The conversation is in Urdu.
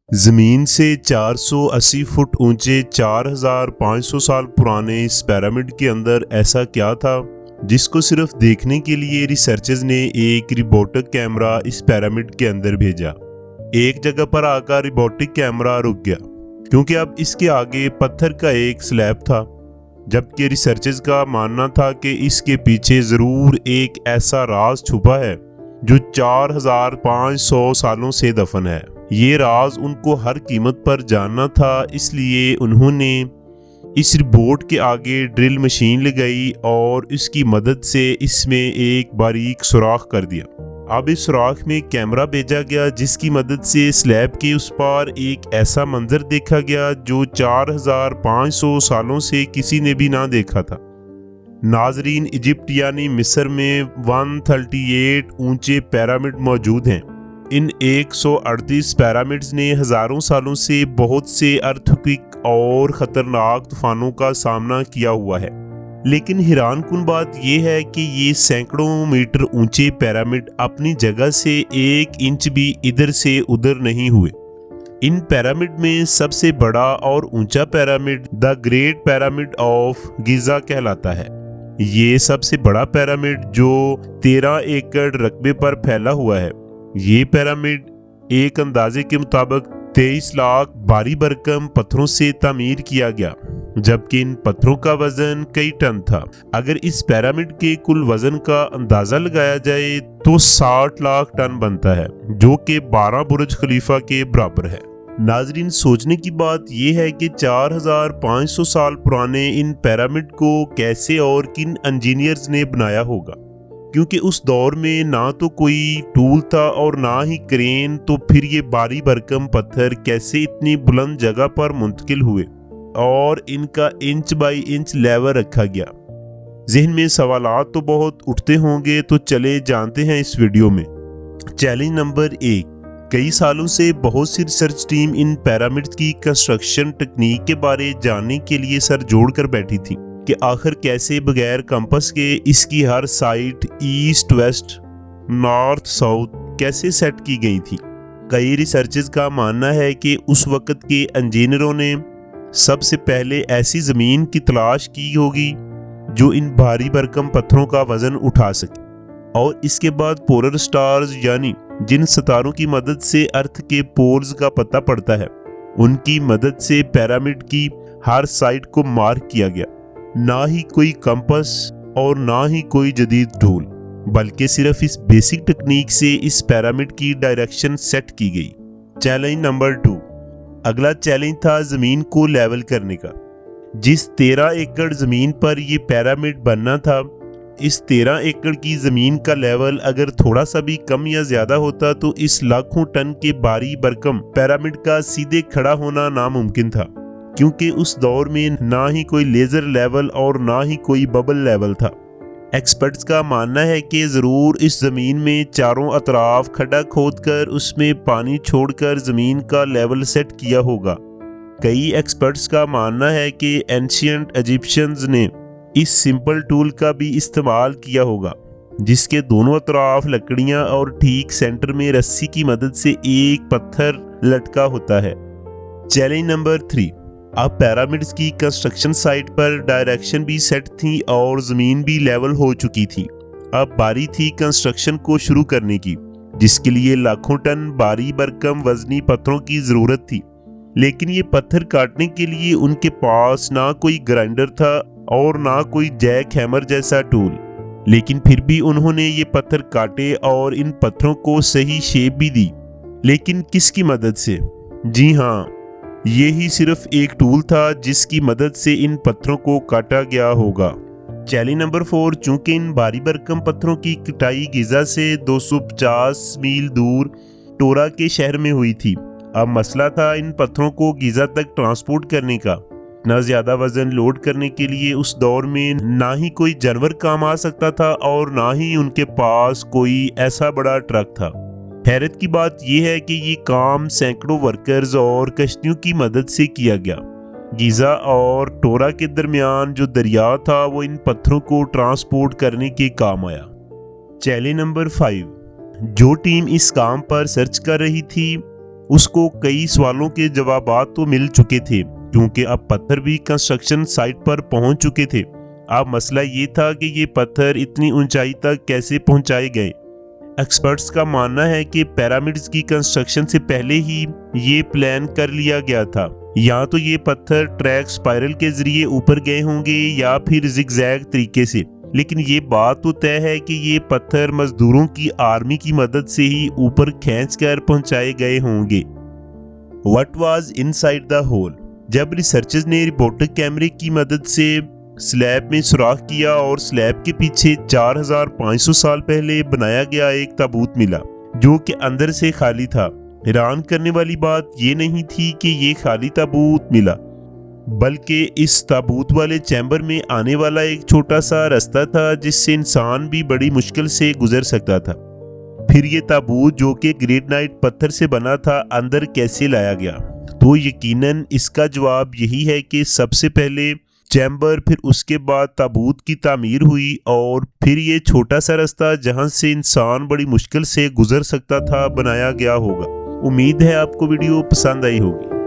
زمین سے 480 فٹ اونچے 4500 سال پرانے اس پیرامڈ کے اندر ایسا کیا تھا جس کو صرف دیکھنے کے لیے ریسرچرز نے ایک روبوٹک کیمرہ اس پیرامڈ کے اندر بھیجا۔ ایک جگہ پر آ کر روبوٹک کیمرہ رک گیا کیونکہ اب اس کے آگے پتھر کا ایک سلیب تھا، جبکہ ریسرچرز کا ماننا تھا کہ اس کے پیچھے ضرور ایک ایسا راز چھپا ہے جو 4500 سالوں سے دفن ہے۔ یہ راز ان کو ہر قیمت پر جاننا تھا، اس لیے انہوں نے اس روبوٹ کے آگے ڈرل مشین لگائی اور اس کی مدد سے اس میں ایک باریک سوراخ کر دیا۔ اب اس سوراخ میں کیمرہ بھیجا گیا جس کی مدد سے سلیب کے اس پار ایک ایسا منظر دیکھا گیا جو 4500 سالوں سے کسی نے بھی نہ دیکھا تھا۔ ناظرین، ایجپٹ یعنی مصر میں 138 اونچے پیرامڈ موجود ہیں۔ ان 138 پیرامڈز نے ہزاروں سالوں سے بہت سے ارتھکویک اور خطرناک طوفانوں کا سامنا کیا ہوا ہے، لیکن حیران کن بات یہ ہے کہ یہ سینکڑوں میٹر اونچے پیرامڈ اپنی جگہ سے 1 انچ بھی ادھر سے ادھر نہیں ہوئے۔ ان پیرامڈ میں سب سے بڑا اور اونچا pyramid the great pyramid of Giza کہلاتا ہے۔ یہ سب سے بڑا پیرامڈ جو 13 ایکڑ رقبے پر پھیلا ہوا ہے۔ یہ پیرامڈ ایک اندازے کے مطابق 23 لاکھ بھاری بھرکم پتھروں سے تعمیر کیا گیا، جبکہ ان پتھروں کا وزن کئی ٹن تھا۔ اگر اس پیرامڈ کے کل وزن کا اندازہ لگایا جائے تو 60 لاکھ ٹن بنتا ہے، جو کہ 12 برج خلیفہ کے برابر ہے۔ ناظرین، سوچنے کی بات یہ ہے کہ 4500 سال پرانے ان پیرامڈ کو کیسے اور کن انجینئرز نے بنایا ہوگا، کیونکہ اس دور میں نہ تو کوئی ٹول تھا اور نہ ہی کرین، تو پھر یہ بھاری بھرکم پتھر کیسے اتنی بلند جگہ پر منتقل ہوئے اور ان کا انچ بائی انچ لیول رکھا گیا۔ ذہن میں سوالات تو بہت اٹھتے ہوں گے، تو چلے جانتے ہیں اس ویڈیو میں۔ Challenge number 1۔ کئی سالوں سے بہت سی ریسرچ ٹیم ان پیرامڈز کی کنسٹرکشن ٹیکنیک کے بارے جاننے کے لیے سر جوڑ کر بیٹھی تھی کہ آخر کیسے بغیر کمپس کے اس کی ہر side east west north south کیسے سیٹ کی گئی تھی۔ کئی ریسرچرز کا ماننا ہے کہ اس وقت کے انجینئروں نے سب سے پہلے ایسی زمین کی تلاش کی ہوگی جو ان بھاری بھرکم پتھروں کا وزن اٹھا سکے، اور اس کے بعد پولر سٹارز یعنی جن ستاروں کی مدد سے ارتھ کے پولز کا پتہ پڑتا ہے، ان کی مدد سے پیرامڈ کی ہر سائٹ کو مارک کیا گیا۔ نہ ہی کوئی کمپس اور نہ ہی کوئی جدید ٹول، بلکہ صرف اس بیسک ٹیکنیک سے اس پیرامڈ کی ڈائریکشن سیٹ کی گئی۔ Challenge number 2۔ اگلا چیلنج تھا زمین کو لیول کرنے کا۔ جس 13 ایکڑ زمین پر یہ پیرامڈ بننا تھا، اس 13 ایکڑ کی زمین کا لیول اگر تھوڑا سا بھی کم یا زیادہ ہوتا تو اس لاکھوں ٹن کے بھاری بھرکم پیرامڈ کا سیدھے کھڑا ہونا ناممکن تھا، کیونکہ اس دور میں نہ ہی کوئی لیزر لیول اور نہ ہی کوئی ببل لیول تھا۔ ایکسپرٹس کا ماننا ہے کہ ضرور اس زمین میں چاروں اطراف کھڈا کھود کر اس میں پانی چھوڑ کر زمین کا لیول سیٹ کیا ہوگا۔ کئی ایکسپرٹس کا ماننا ہے کہ اینشینٹ ایجپشنز نے اس سمپل ٹول کا بھی استعمال کیا ہوگا، جس کے دونوں اطراف لکڑیاں اور ٹھیک سینٹر میں رسی کی مدد سے ایک پتھر لٹکا ہوتا ہے۔ Challenge number 3۔ اب پیرامڈز کی کنسٹرکشن سائٹ پر ڈائریکشن بھی سیٹ تھی اور زمین بھی لیول ہو چکی تھی۔ اب باری تھی کنسٹرکشن کو شروع کرنے کی، جس کے لیے لاکھوں ٹن بھاری بھرکم وزنی پتھروں کی ضرورت تھی، لیکن یہ پتھر کاٹنے کے لیے ان کے پاس نہ کوئی گرائنڈر تھا اور نہ کوئی جیک ہیمر جیسا ٹول۔ لیکن پھر بھی انہوں نے یہ پتھر کاٹے اور ان پتھروں کو صحیح شیپ بھی دی، لیکن کس کی مدد سے؟ جی ہاں، یہی صرف ایک ٹول تھا جس کی مدد سے ان پتھروں کو کاٹا گیا ہوگا۔ Challenge number 4۔ چونکہ ان بھاری بھرکم پتھروں کی کٹائی گیزا سے 250 میل دور ٹورا کے شہر میں ہوئی تھی، اب مسئلہ تھا ان پتھروں کو گیزا تک ٹرانسپورٹ کرنے کا۔ اتنا زیادہ وزن لوڈ کرنے کے لیے اس دور میں نہ ہی کوئی جانور کام آ سکتا تھا اور نہ ہی ان کے پاس کوئی ایسا بڑا ٹرک تھا۔ حیرت کی بات یہ ہے کہ یہ کام سینکڑوں ورکرز اور کشتیوں کی مدد سے کیا گیا۔ گیزا اور ٹورا کے درمیان جو دریا تھا وہ ان پتھروں کو ٹرانسپورٹ کرنے کے کام آیا۔ Challenge number 5۔ جو ٹیم اس کام پر سرچ کر رہی تھی اس کو کئی سوالوں کے جوابات تو مل چکے تھے کیونکہ اب پتھر بھی کنسٹرکشن سائٹ پر پہنچ چکے تھے۔ اب مسئلہ یہ تھا کہ یہ پتھر اتنی اونچائی تک کیسے پہنچائے گئے۔ ایکسپرٹس کا ماننا ہے کہ پیرامڈز کی کنسٹرکشن سے پہلے ہی یہ پلان کر لیا گیا تھا، یا تو یہ پتھر ٹریک سپائرل کے ذریعے اوپر گئے ہوں گے یا پھر زگ زیگ طریقے سے، لیکن یہ بات تو طے ہے کہ یہ پتھر مزدوروں کی آرمی کی مدد سے ہی اوپر کھینچ کر پہنچائے گئے ہوں گے۔ What was inside the hole؟ جب ریسرچرز نے روبوٹک کیمرے کی مدد سے سلیب میں سوراخ کیا اور سلیب کے پیچھے 4500 سال پہلے بنایا گیا ایک تابوت ملا جو کہ اندر سے خالی تھا۔ حیران کرنے والی بات یہ نہیں تھی کہ یہ خالی تابوت ملا، بلکہ اس تابوت والے چیمبر میں آنے والا ایک چھوٹا سا رستہ تھا جس سے انسان بھی بڑی مشکل سے گزر سکتا تھا۔ پھر یہ تابوت جو کہ گریڈنائٹ پتھر سے بنا تھا اندر کیسے لایا گیا؟ تو یقیناً اس کا جواب یہی ہے کہ سب سے پہلے چیمبر، پھر اس کے بعد تابوت کی تعمیر ہوئی اور پھر یہ چھوٹا سا رستہ جہاں سے انسان بڑی مشکل سے گزر سکتا تھا بنایا گیا ہوگا۔ امید ہے آپ کو ویڈیو پسند آئی ہوگی۔